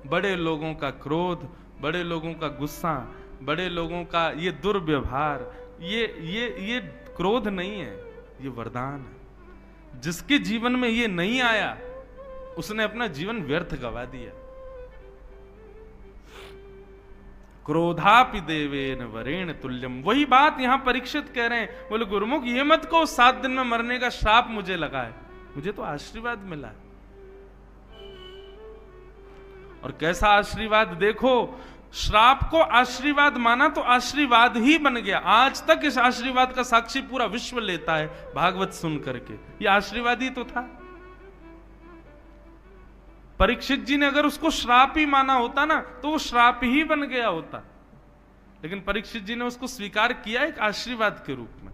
बड़े लोगों का क्रोध, बड़े लोगों का गुस्सा, बड़े लोगों का ये दुर्व्यवहार, ये क्रोध नहीं है, ये वरदान है। जिसके जीवन में ये नहीं आया उसने अपना जीवन व्यर्थ गवा दिया। क्रोधापि देवेन वरेण तुल्यम, वही बात यहां परीक्षित कह रहे हैं। बोले गुरुमुख ये मत को 7 दिन में मरने का श्राप मुझे लगा है, मुझे तो आशीर्वाद मिला है। और कैसा आशीर्वाद देखो, श्राप को आशीर्वाद माना तो आशीर्वाद ही बन गया। आज तक इस आशीर्वाद का साक्षी पूरा विश्व लेता है भागवत सुन करके, ये आशीर्वाद ही तो था। परीक्षित जी ने अगर उसको श्राप ही माना होता ना तो वो श्राप ही बन गया होता, लेकिन परीक्षित जी ने उसको स्वीकार किया एक आशीर्वाद के रूप में।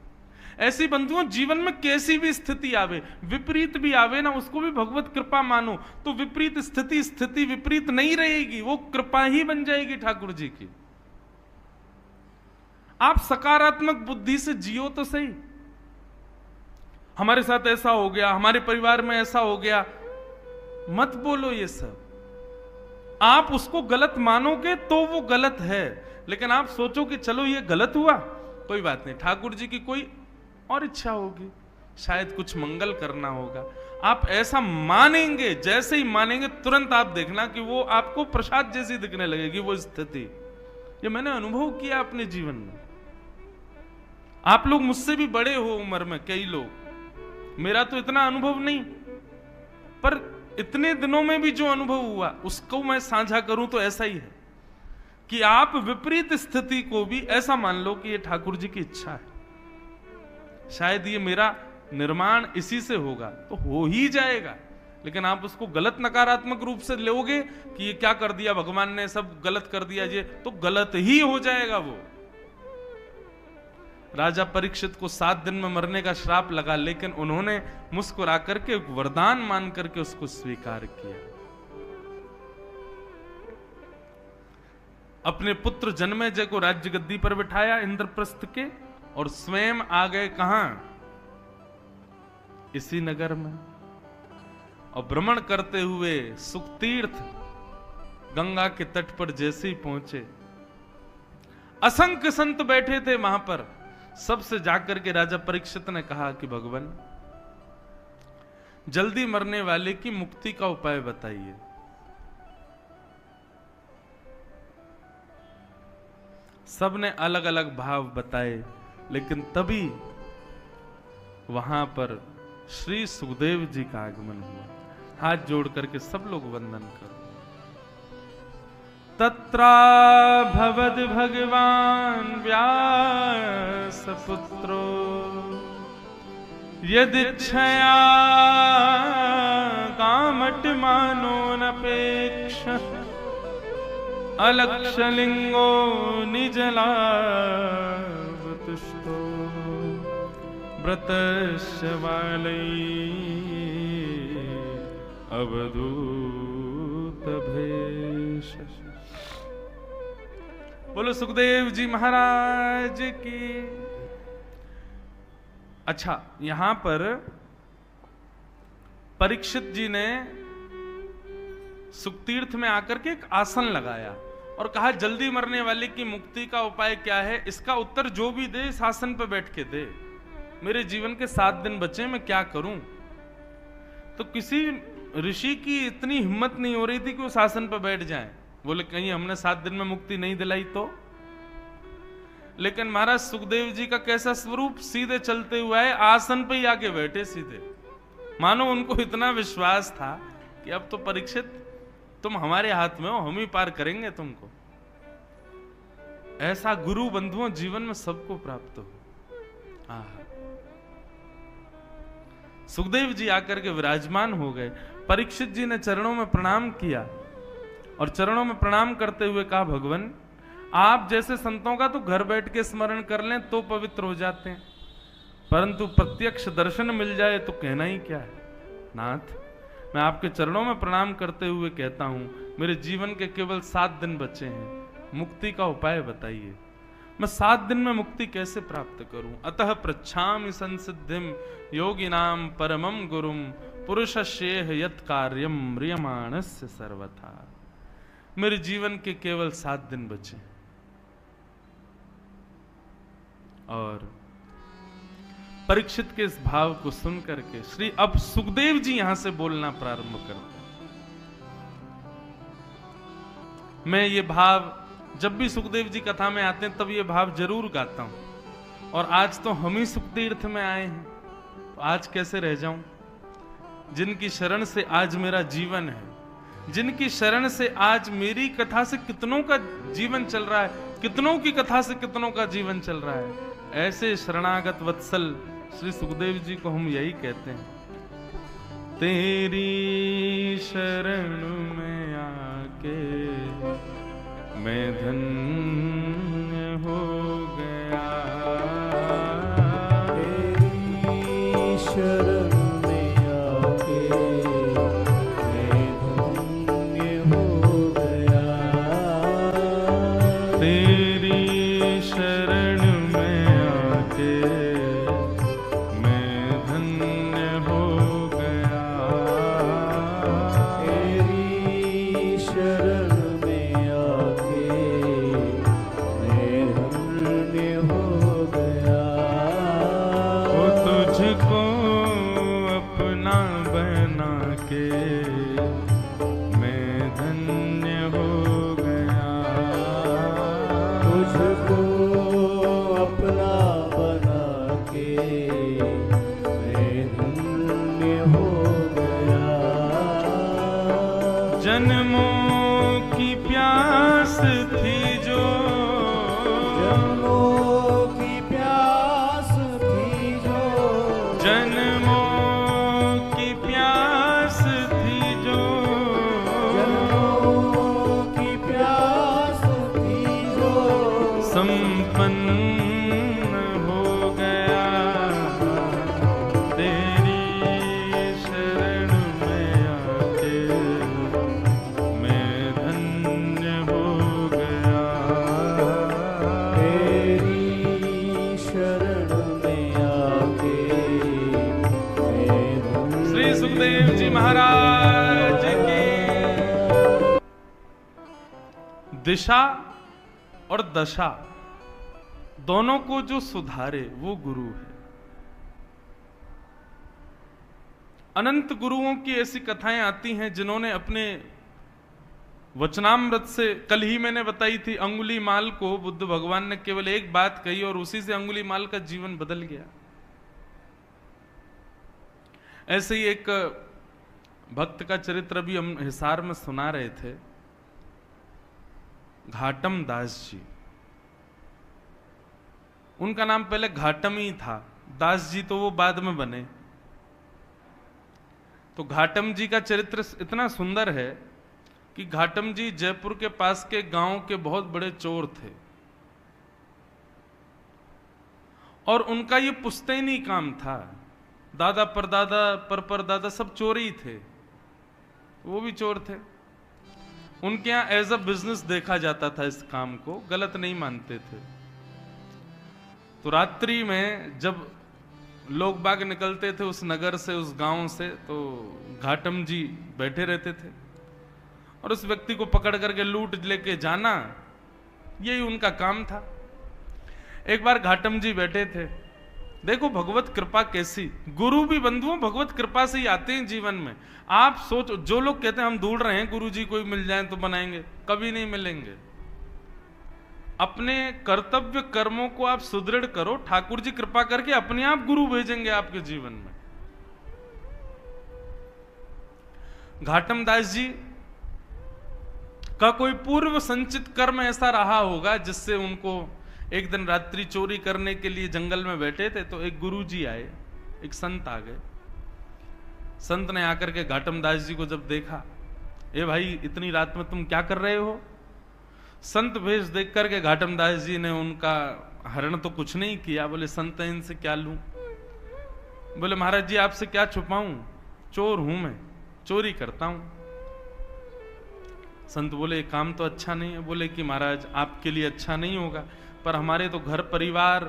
ऐसी बंधुओं जीवन में कैसी भी स्थिति आवे, विपरीत भी आवे ना, उसको भी भगवत कृपा मानो तो विपरीत स्थिति विपरीत नहीं रहेगी, वो कृपा ही बन जाएगी ठाकुर जी की। आप सकारात्मक बुद्धि से जियो तो सही। हमारे साथ ऐसा हो गया, हमारे परिवार में ऐसा हो गया, मत बोलो ये सब। आप उसको गलत मानोगे तो वो गलत है, लेकिन आप सोचो कि चलो ये गलत हुआ, कोई बात नहीं, ठाकुर जी की कोई और इच्छा होगी, शायद कुछ मंगल करना होगा। आप ऐसा मानेंगे, जैसे ही मानेंगे तुरंत आप देखना कि वो आपको प्रसाद जैसी दिखने लगेगी वो स्थिति। ये मैंने अनुभव किया अपने जीवन में। आप लोग मुझसे भी बड़े हो उम्र में, कई लोग, मेरा तो इतना अनुभव नहीं, पर इतने दिनों में भी जो अनुभव हुआ उसको मैं साझा करूं तो ऐसा ही है कि आप विपरीत स्थिति को भी ऐसा मान लो कि ये ठाकुर जी की इच्छा है, शायद ये मेरा निर्माण इसी से होगा, तो हो ही जाएगा। लेकिन आप उसको गलत नकारात्मक रूप से लोगे कि ये क्या कर दिया भगवान ने, सब गलत कर दिया, ये तो गलत ही हो जाएगा वो। राजा परीक्षित को 7 दिन में मरने का श्राप लगा, लेकिन उन्होंने मुस्कुरा करके वरदान मान करके उसको स्वीकार किया। अपने पुत्र जन्मेजय को राज्य गद्दी पर बिठाया इंद्रप्रस्थ के, और स्वयं आ गए कहां, इसी नगर में। और भ्रमण करते हुए सुखतीर्थ गंगा के तट पर जैसे ही पहुंचे, असंख्य संत बैठे थे वहां पर। सबसे जाकर के राजा परीक्षित ने कहा कि भगवान जल्दी मरने वाले की मुक्ति का उपाय बताइए। सबने अलग अलग भाव बताए, लेकिन तभी वहां पर श्री सुखदेव जी का आगमन हुआ। हाथ जोड़ करके सब लोग वंदन करो। तत्रा भवद भगवान व्यास पुत्रो यदिच्छया कामट मानो नपेक्ष अलक्षलिंगो निजलावतुष्टो व्रतस्य वालै अवधूत भेष। बोलो सुखदेव जी महाराज की। अच्छा, यहां पर परीक्षित जी ने सुखतीर्थ में आकर के एक आसन लगाया और कहा जल्दी मरने वाले की मुक्ति का उपाय क्या है, इसका उत्तर जो भी दे इस आसन पर बैठ के दे। मेरे जीवन के 7 दिन बचे, मैं क्या करूं। तो किसी ऋषि की इतनी हिम्मत नहीं हो रही थी कि उस आसन पर बैठ जाएं। बोले कहीं हमने 7 दिन में मुक्ति नहीं दिलाई तो। लेकिन महाराज सुखदेव जी का कैसा स्वरूप, सीधे चलते हुए आए, आसन पे ही आके बैठे सीधे। मानो उनको इतना विश्वास था कि अब तो परीक्षित तुम हमारे हाथ में हो, हम ही पार करेंगे तुमको। ऐसा गुरु बंधुओं जीवन में सबको प्राप्त हो। सुखदेव जी आकर के विराजमान हो गए। परीक्षित जी ने चरणों में प्रणाम किया और चरणों में प्रणाम करते हुए कहा भगवान आप जैसे संतों का तो घर बैठ के स्मरण कर लें तो पवित्र हो जाते हैं, परंतु प्रत्यक्ष दर्शन मिल जाए तो कहना ही क्या है। नाथ, मैं आपके चरणों में प्रणाम करते हुए कहता हूं मेरे जीवन के केवल 7 दिन बचे हैं, मुक्ति का उपाय बताइए। मैं 7 दिन में मुक्ति कैसे प्राप्त करूं। अतः पृच्छामि संसिद्धिम योगिनाम परमम गुरुम पुरुषस्येह यत् कार्यम म्रियमाणस्य सर्वथा। मेरे जीवन के केवल 7 दिन बचे। और परीक्षित के इस भाव को सुन करके श्री अब सुखदेव जी यहां से बोलना प्रारंभ करते हैं। मैं ये भाव जब भी सुखदेव जी कथा में आते हैं तब ये भाव जरूर गाता हूं, और आज तो हम ही सुखतीर्थ में आए हैं, तो आज कैसे रह जाऊं। जिनकी शरण से आज मेरा जीवन है, जिनकी शरण से आज मेरी कथा से कितनों का जीवन चल रहा है, कितनों की कथा से कितनों का जीवन चल रहा है, ऐसे शरणागत वत्सल श्री सुखदेव जी को हम यही कहते हैं, तेरी शरण में आके मैं धन्य हो गया, तेरी शरण में आके मैं धन्य हो गया, तेरी शरण में आके मैं धन्य हो गया, तेरी शरण में आके मैं धन्य हो गया, वो तुझको अपना बना के मैं धन्य हो गया, तुझको अपना बना के मैं धन्य हो गया, जन्मों की प्यास थी जो, जन्मों की प्यास थी जो, जन्मों की प्यास थी जो, जन्मों की प्यास थी जो, संपन्न हो गया, तेरी शरण में आके मैं धन्य हो गया, तेरी शरण में आके मैं धन्य। श्री सुखदेव जी महाराज की। दिशा और दशा दोनों को जो सुधारे वो गुरु है। अनंत गुरुओं की ऐसी कथाएं आती हैं जिन्होंने अपने वचनामृत से, कल ही मैंने बताई थी, अंगुलीमाल को बुद्ध भगवान ने केवल एक बात कही और उसी से अंगुलीमाल का जीवन बदल गया। ऐसे ही एक भक्त का चरित्र भी हम हिसार में सुना रहे थे, घाटम दास जी। उनका नाम पहले घाटम ही था, दास जी तो वो बाद में बने। तो घाटम जी का चरित्र इतना सुंदर है कि घाटम जी जयपुर के पास के गांव के बहुत बड़े चोर थे, और उनका ये पुश्तैनी काम था। दादा परदादा परदादा सब चोर ही थे, वो भी चोर थे। उनके यहां एज अ बिजनेस देखा जाता था, इस काम को गलत नहीं मानते थे। तो रात्रि में जब लोग बाग निकलते थे उस नगर से, उस गांव से, तो घाटम जी बैठे रहते थे और उस व्यक्ति को पकड़ करके लूट लेके जाना, यही उनका काम था। एक बार घाटम जी बैठे थे, देखो भगवत कृपा कैसी, गुरु भी बंधुओं भगवत कृपा से ही आते हैं जीवन में। आप सोचो, जो लोग कहते हैं हम ढूंढ रहे हैं गुरु जी कोई मिल जाए तो बनाएंगे, कभी नहीं मिलेंगे। अपने कर्तव्य कर्मों को आप सुदृढ़ करो, ठाकुर जी कृपा करके अपने आप गुरु भेजेंगे आपके जीवन में। घाटम दास जी का कोई पूर्व संचित कर्म ऐसा रहा होगा जिससे उनको, एक दिन रात्रि चोरी करने के लिए जंगल में बैठे थे तो एक गुरु जी आए, एक संत आ गए। संत ने आकर के घाटम दास जी को जब देखा, ए भाई इतनी रात में तुम क्या कर रहे हो? संत भेष देख करके घाटम दास जी ने उनका हरण तो कुछ नहीं किया, बोले संत इनसे क्या लूं? बोले महाराज जी आपसे क्या छुपाऊं, चोर हूं मैं, चोरी करता हूं। संत बोले ये काम तो अच्छा नहीं है। बोले कि महाराज आपके लिए अच्छा नहीं होगा, पर हमारे तो घर परिवार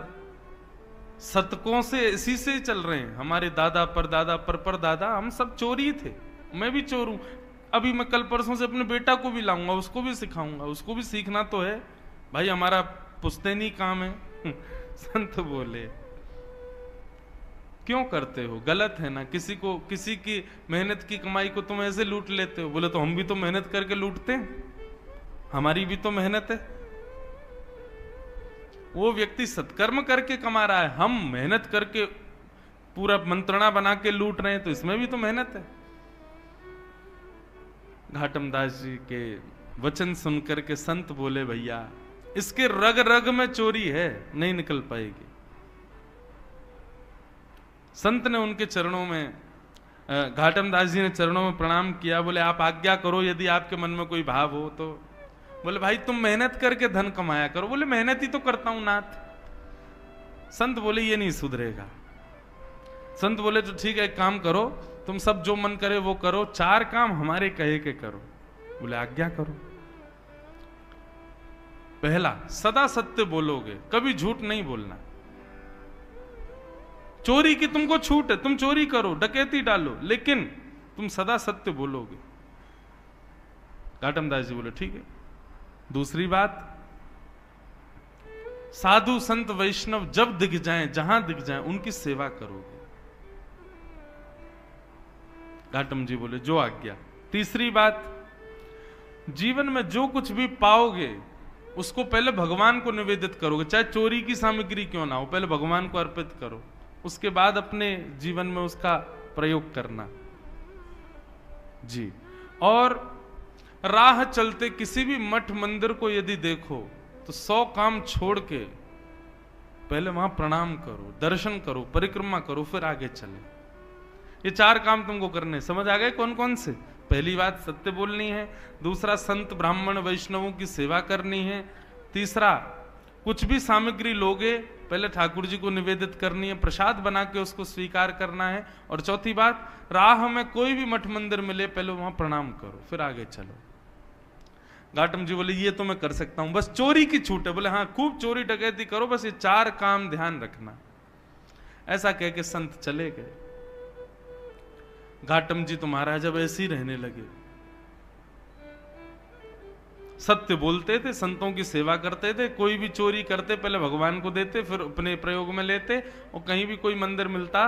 शतकों से इसी से चल रहे हैं, हमारे दादा परदादा परदादा हम सब चोरी थे, मैं भी चोर हूं। अभी मैं कल परसों से अपने बेटा को भी लाऊंगा, उसको भी सिखाऊंगा, उसको भी सीखना तो है भाई, हमारा पुश्तैनी काम है। संत बोले क्यों करते हो, गलत है ना, किसी की मेहनत की कमाई को तुम ऐसे लूट लेते हो। बोले तो हम भी तो मेहनत करके लूटते हैं, हमारी भी तो मेहनत है। वो व्यक्ति सत्कर्म करके कमा रहा है, हम मेहनत करके पूरा मंत्रणा बना के लूट रहे हैं, तो इसमें भी तो मेहनत है। घाटम दास जी के वचन सुनकर के संत बोले भैया इसके रग रग में चोरी है, नहीं निकल पाएगी। संत ने उनके चरणों में, घाटम दास जी ने चरणों में प्रणाम किया। बोले आप आज्ञा करो, यदि आपके मन में कोई भाव हो तो। बोले भाई तुम मेहनत करके धन कमाया करो। बोले मेहनत ही तो करता हूं नाथ। संत बोले ये नहीं सुधरेगा। संत बोले तो ठीक है, एक काम करो, तुम सब जो मन करे वो करो, 4 काम हमारे कहे के करो। बोले आज्ञा करो। पहला, सदा सत्य बोलोगे, कभी झूठ नहीं बोलना। चोरी की तुमको छूट है, तुम चोरी करो, डकैती डालो, लेकिन तुम सदा सत्य बोलोगे। घाटम दास जी बोले ठीक है। दूसरी बात, साधु संत वैष्णव जब दिख जाएं, जहां दिख जाएं, उनकी सेवा करोगे। घाटम जी बोले जो आज्ञा। तीसरी बात, जीवन में जो कुछ भी पाओगे उसको पहले भगवान को निवेदित करोगे, चाहे चोरी की सामग्री क्यों ना हो, पहले भगवान को अर्पित करो, उसके बाद अपने जीवन में उसका प्रयोग करना जी। और राह चलते किसी भी मठ मंदिर को यदि देखो तो 100 काम छोड़ के पहले वहां प्रणाम करो, दर्शन करो, परिक्रमा करो, फिर आगे चले। ये 4 काम तुमको करने, समझ आ गए कौन कौन से? पहली बात सत्य बोलनी है, दूसरा संत ब्राह्मण वैष्णवों की सेवा करनी है, तीसरा कुछ भी सामग्री लोगे पहले ठाकुर जी को निवेदित करनी है, प्रसाद बना के उसको स्वीकार करना है, और चौथी बात, राह में कोई भी मठ मंदिर मिले पहले वहां प्रणाम करो, फिर आगे चलो। घाटम जी बोले ये तो मैं कर सकता हूं, बस चोरी की छूट है। बोले हाँ खूब चोरी डकैती करो, बस ये 4 काम ध्यान रखना। ऐसा कह के संत चले गए। घाटम जी तो महाराज जब ऐसे ही रहने लगे, सत्य बोलते थे, संतों की सेवा करते थे, कोई भी चोरी करते पहले भगवान को देते, फिर अपने प्रयोग में लेते, और कहीं भी कोई मंदिर मिलता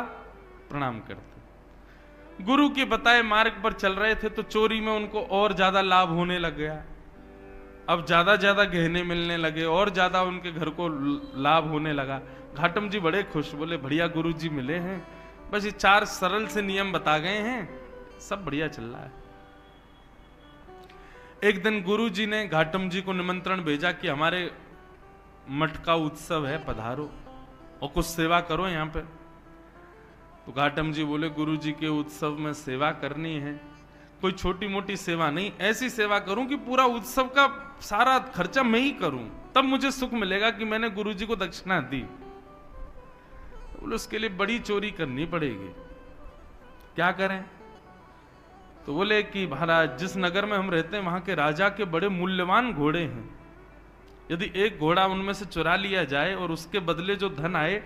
प्रणाम करते। गुरु के बताए मार्ग पर चल रहे थे तो चोरी में उनको और ज्यादा लाभ होने लग गया। अब ज्यादा ज्यादा गहने मिलने लगे और ज्यादा उनके घर को लाभ होने लगा। घाटम जी बड़े खुश, बोले बढ़िया गुरु जी मिले हैं, बस ये 4 सरल से नियम बता गए हैं, सब बढ़िया चल रहा है। एक दिन गुरु जी ने घाटम जी को निमंत्रण भेजा कि हमारे मठ का उत्सव है, पधारो और कुछ सेवा करो यहाँ पे। तो घाटम जी बोले गुरु जी के उत्सव में सेवा करनी है, कोई छोटी मोटी सेवा नहीं, ऐसी सेवा करूं कि पूरा उत्सव का सारा खर्चा मैं ही करूं, तब मुझे सुख मिलेगा कि मैंने गुरु जी को दक्षिणा दी। तो बोले उसके लिए बड़ी चोरी करनी पड़ेगी, क्या करें? तो बोले कि महाराज जिस नगर में हम रहते हैं वहां के राजा के बड़े मूल्यवान घोड़े हैं, यदि एक घोड़ा उनमें से चुरा लिया जाए और उसके बदले जो धन आए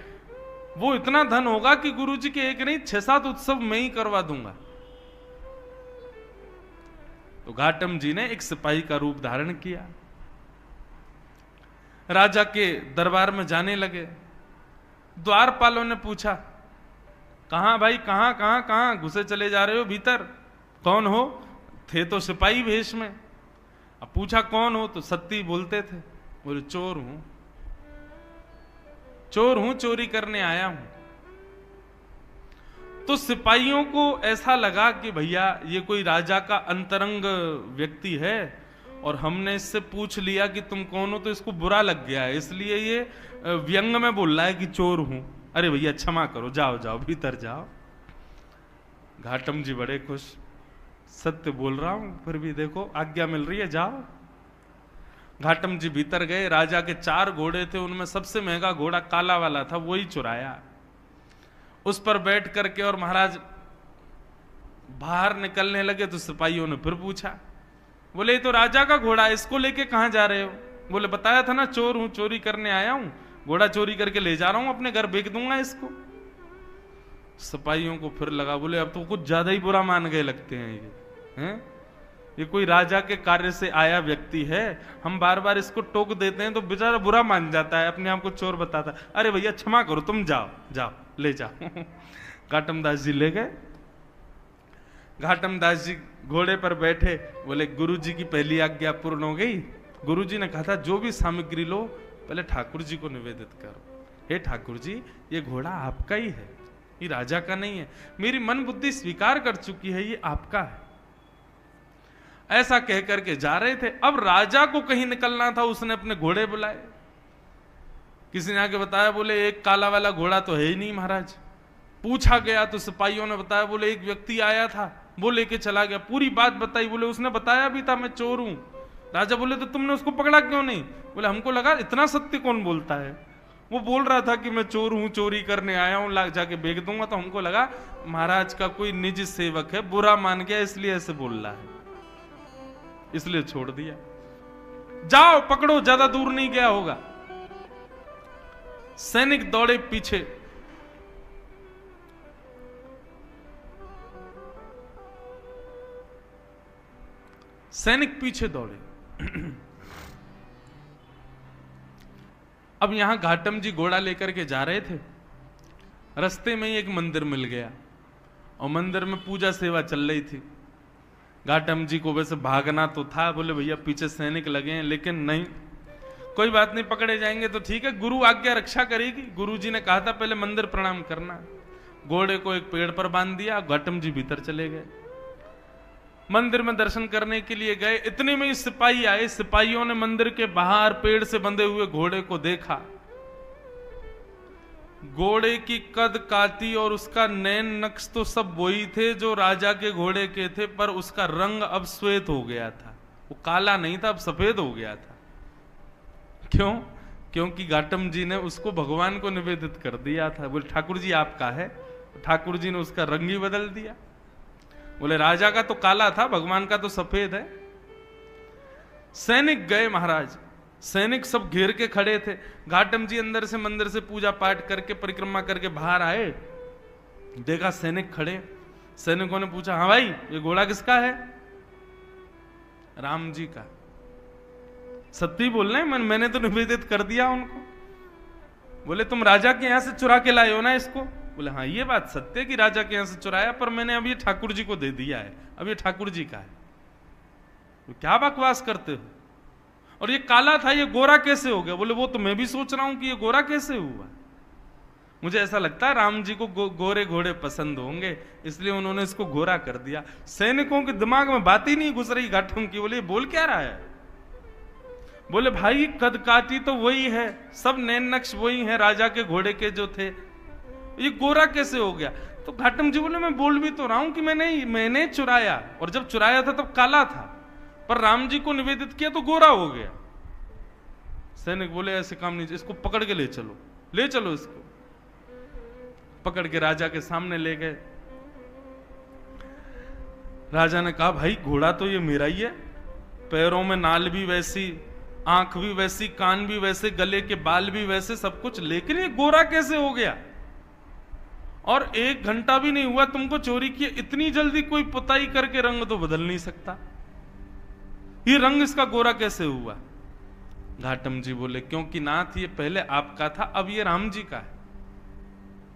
वो इतना धन होगा कि गुरुजी के एक नहीं 6-7 उत्सव मैं ही करवा दूंगा। तो घाटम जी ने एक सिपाही का रूप धारण किया, राजा के दरबार में जाने लगे। द्वारपालों ने पूछा कहां भाई, कहां कहां कहां घुसे चले जा रहे हो भीतर, कौन हो? थे तो सिपाही वेश में। अब पूछा कौन हो, तो सत्य बोलते थे। बोले चोर हूं, चोर हूं, चोरी करने आया हूं। तो सिपाहियों को ऐसा लगा कि भैया ये कोई राजा का अंतरंग व्यक्ति है और हमने इससे पूछ लिया कि तुम कौन हो, तो इसको बुरा लग गया है, इसलिए ये व्यंग में बोल रहा है कि चोर हूं। अरे भैया क्षमा करो, जाओ जाओ भीतर जाओ। घाटम जी बड़े खुश, सत्य बोल रहा हूं फिर भी देखो आज्ञा मिल रही है, जाओ। घाटम जी भीतर गए। राजा के 4 घोड़े थे, उनमें सबसे महंगा घोड़ा काला वाला था, वही चुराया, उस पर बैठ करके और महाराज बाहर निकलने लगे। तो सिपाहियों ने फिर पूछा, बोले ये तो राजा का घोड़ा है, इसको लेके कहां जा रहे हो? बोले बताया था ना चोर हूं, चोरी करने आया हूं, घोड़ा चोरी करके ले जा रहा हूं, अपने घर बेच दूंगा इसको। सिपाहियों को फिर लगा, बोले अब तो कुछ ज्यादा ही बुरा मान गए लगते हैं ये हैं? ये कोई राजा के कार्य से आया व्यक्ति है, हम बार बार इसको टोक देते हैं तो बेचारा बुरा मान जाता है, अपने आप को चोर बताता है। अरे भैया क्षमा करो, तुम जाओ जाओ ले जाओ। घाटम दास जी ले गए। घाटम दास जी घोड़े पर बैठे, बोले गुरु जी की पहली आज्ञा पूर्ण हो गई। गुरु जी ने कहा था जो भी सामग्री लो पहले ठाकुर जी को निवेदित करो। हे ठाकुर जी, ये घोड़ा आपका ही है, ये राजा का नहीं है, मेरी मन बुद्धि स्वीकार कर चुकी है, ये आपका है। ऐसा कह करके जा रहे थे। अब राजा को कहीं निकलना था, उसने अपने घोड़े बुलाए। किसी ने आके बताया, बोले एक काला वाला घोड़ा तो है ही नहीं महाराज। पूछा गया तो सिपाहियों ने बताया, बोले एक व्यक्ति आया था वो लेके चला गया। पूरी बात बताई, बोले उसने बताया भी था मैं चोर हूं। राजा बोले तो तुमने उसको पकड़ा क्यों नहीं? बोले हमको लगा इतना सत्य कौन बोलता है, वो बोल रहा था कि मैं चोर हूं, चोरी करने आया हूं, लाग जाके बेच दूंगा। तो हमको लगा महाराज का कोई निजी सेवक है, बुरा मान गया इसलिए ऐसे बोल रहा है, इसलिए छोड़ दिया। जाओ पकड़ो, ज्यादा दूर नहीं गया होगा। सैनिक दौड़े पीछे। सैनिक पीछे दौड़े। अब यहां घाटम जी घोड़ा लेकर के जा रहे थे। रास्ते में ही एक मंदिर मिल गया और मंदिर में पूजा सेवा चल रही थी। घाटम जी को वैसे भागना तो था, बोले भैया पीछे सैनिक लगे हैं, लेकिन नहीं, कोई बात नहीं, पकड़े जाएंगे तो ठीक है, गुरु आज्ञा रक्षा करेगी। गुरु जी ने कहा था पहले मंदिर प्रणाम करना। घोड़े को एक पेड़ पर बांध दिया, घाटम जी भीतर चले गए। मंदिर में दर्शन करने के लिए गए, इतने में ही सिपाही आए। सिपाहियों ने मंदिर के बाहर पेड़ से बंधे हुए घोड़े को देखा। घोड़े की कद काती और उसका नैन नक्श तो सब वही थे जो राजा के घोड़े के थे, पर उसका रंग अब श्वेत हो गया था। वो काला नहीं था, अब सफेद हो गया था। क्यों? क्योंकि घाटम जी ने उसको भगवान को निवेदित कर दिया था। बोले ठाकुर जी आपका है। ठाकुर जी ने उसका रंग ही बदल दिया। बोले राजा का तो काला था, भगवान का तो सफेद है। सैनिक गए महाराज, सैनिक सब घेर के खड़े थे। घाटम जी अंदर से मंदिर से पूजा पाठ करके परिक्रमा करके बाहर आए, देखा सैनिक खड़े। सैनिकों ने पूछा, हाँ भाई ये घोड़ा किसका है? राम जी का। सत्य बोल रहे हैं, मैंने तो निवेदित कर दिया उनको। बोले तुम राजा के यहां से चुरा के लाए हो ना इसको? बोले हाँ ये बात सत्य है कि राजा के यहां से चुराया, पर मैंने अब ये ठाकुर जी को दे दिया है, अब ये ठाकुर जी का है। तो क्या बकवास करते हो? और ये काला था, ये गोरा कैसे हो गया? बोले वो तो मैं भी सोच रहा हूं कि ये गोरा कैसे हुआ। मुझे ऐसा लगता है राम जी को गोरे घोड़े पसंद होंगे, इसलिए उन्होंने इसको गोरा कर दिया। सैनिकों के दिमाग में बात ही नहीं घुस रही घाटम की। बोले बोल क्या रहा है? बोले भाई कद काटी तो वही है, सब नैन नक्श वही है राजा के घोड़े के जो थे, ये गोरा कैसे हो गया? तो घाटम जी बोले मैं बोल भी तो रहा हूं कि मैंने चुराया, और जब चुराया था तब काला था, पर राम जी को निवेदित किया तो गोरा हो गया। सैनिक बोले ऐसे काम नहीं, इसको पकड़ के ले चलो, ले चलो इसको। पकड़ के राजा के सामने ले गए। राजा ने कहा भाई घोड़ा तो ये मेरा ही है, पैरों में नाल भी वैसी, आंख भी वैसी, कान भी वैसे, गले के बाल भी वैसे, सब कुछ, लेकिन ये गोरा कैसे हो गया? और 1 घंटा भी नहीं हुआ तुमको चोरी किए, इतनी जल्दी कोई पुताई करके रंग तो बदल नहीं सकता, ये रंग इसका गोरा कैसे हुआ? घाटम जी बोले क्योंकि नाथ ये पहले आपका था, अब ये राम जी का है।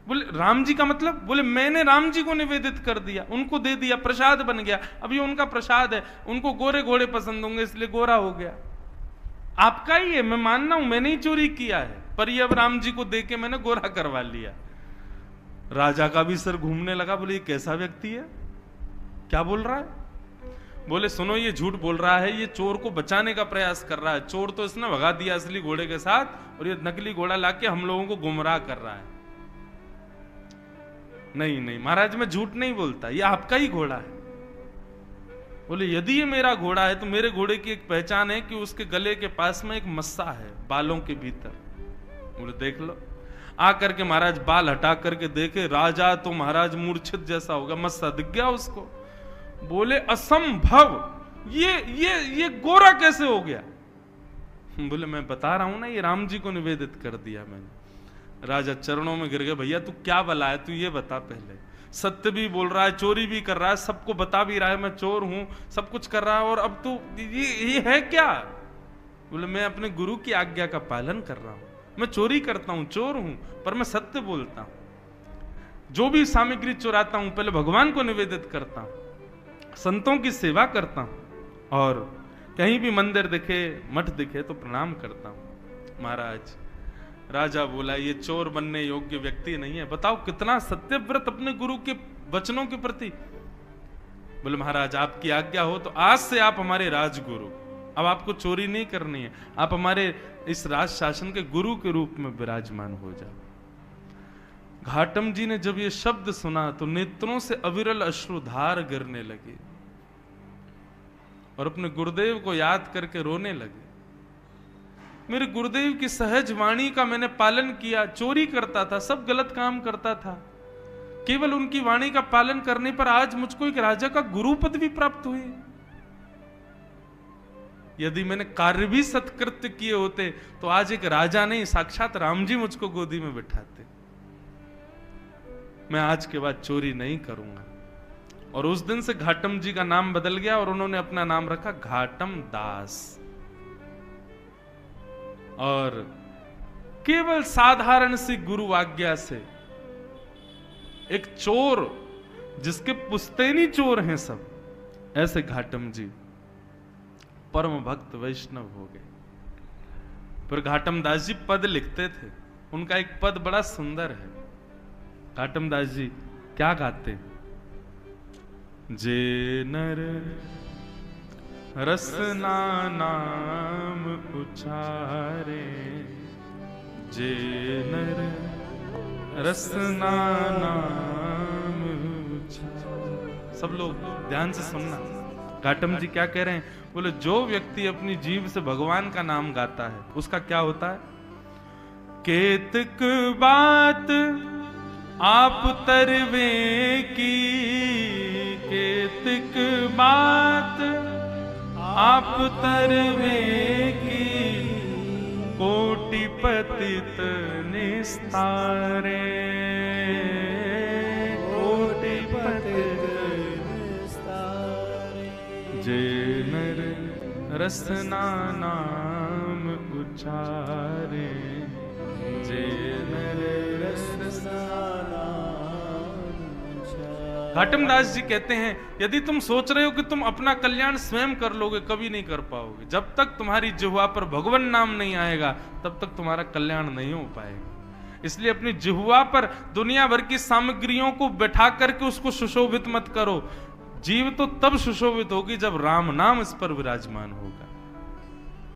बोले राम जी का मतलब? बोले मैंने राम जी को निवेदित कर दिया, उनको दे दिया, प्रसाद बन गया, अब ये उनका प्रसाद है, उनको गोरे घोड़े पसंद होंगे इसलिए गोरा हो गया। आपका ही है, मैं मानना हूं मैंने ही चोरी किया है, पर ये अब राम जी को दे के मैंने गोरा करवा लिया। राजा का भी सर घूमने लगा। बोले ये कैसा व्यक्ति है, क्या बोल रहा है? बोले सुनो ये झूठ बोल रहा है, ये चोर को बचाने का प्रयास कर रहा है। चोर तो इसने भगा दिया असली घोड़े के साथ, और ये नकली घोड़ा लाके हम लोगों को गुमराह कर रहा है। नहीं नहीं महाराज मैं झूठ नहीं बोलता, ये आपका ही घोड़ा है। बोले यदि ये मेरा घोड़ा है तो मेरे घोड़े की एक पहचान है कि उसके गले के पास में एक मस्सा है बालों के भीतर। बोले देख लो। आकर के महाराज बाल हटा करके देखे, राजा तो महाराज मूर्छित जैसा हो गया, मस्सा दिख गया उसको। बोले असंभव, ये गोरा कैसे हो गया? बोले मैं बता रहा हूं ना, ये राम जी को निवेदित कर दिया मैंने। राजा चरणों में गिर गए, भैया तू क्या बला है, तू ये बता पहले। सत्य भी बोल रहा है, चोरी भी कर रहा है, सबको बता भी रहा है मैं चोर हूं, सब कुछ कर रहा है, और अब तो ये है क्या? बोले मैं अपने गुरु की आज्ञा का पालन कर रहा हूं, मैं चोरी करता हूं, चोर हूं, पर मैं सत्य बोलता हूं। जो भी सामग्री चुराता हूं पहले भगवान को निवेदित करता हूं, संतों की सेवा करता हूं, और कहीं भी मंदिर दिखे, मठ दिखे तो प्रणाम करता हूं। महाराज राजा बोला ये चोर बनने योग्य व्यक्ति नहीं है। बताओ कितना सत्यव्रत अपने गुरु के वचनों के प्रति। बोले महाराज आपकी आज्ञा हो तो आज से आप हमारे राजगुरु, अब आपको चोरी नहीं करनी है, आप हमारे इस राज शासन के गुरु के रूप में विराजमान हो जाओ। घाटम जी ने जब ये शब्द सुना तो नेत्रों से अविरल अश्रुधार गिरने लगे और अपने गुरुदेव को याद करके रोने लगे। मेरे गुरुदेव की सहज वाणी का मैंने पालन किया, चोरी करता था, सब गलत काम करता था, केवल उनकी वाणी का पालन करने पर आज मुझको एक राजा का गुरु पद भी प्राप्त हुई। यदि मैंने कार्य भी सत्कृत्य किए होते तो आज एक राजा नहीं साक्षात राम जी मुझको गोदी में बिठाते। मैं आज के बाद चोरी नहीं करूंगा। और उस दिन से घाटम जी का नाम बदल गया और उन्होंने अपना नाम रखा घाटम दास। और केवल साधारण सी गुरु आज्ञा से एक चोर, जिसके पुश्तैनी चोर हैं सब, ऐसे घाटम जी परम भक्त वैष्णव हो गए। पर घाटम दास जी पद लिखते थे, उनका एक पद बड़ा सुंदर है। घाटम दास जी क्या गाते? जे नर रसना नाम उचारे, जे नर रसना नाम उचारे। सब लोग ध्यान से सुनना, घाटम जी क्या कह रहे हैं? बोले जो व्यक्ति अपनी जीभ से भगवान का नाम गाता है उसका क्या होता है? केतक बात आप तरवे की, केतक बात आप तरवे की, कोटि पतित निस्तारे, कोटि पतित निस्तारे। जे नर रसना नाम उचारे, जे नर रसना घाटम दास जी कहते हैं यदि तुम सोच रहे हो कि तुम अपना कल्याण स्वयं कर लोगे, कभी नहीं कर पाओगे। जब तक तुम्हारी जिह्वा पर भगवान नाम नहीं आएगा तब तक तुम्हारा कल्याण नहीं हो पाएगा। इसलिए अपनी जिह्वा पर दुनिया भर की सामग्रियों को बैठा करके उसको सुशोभित मत करो। जीव तो तब सुशोभित होगी जब राम नाम इस पर विराजमान होगा।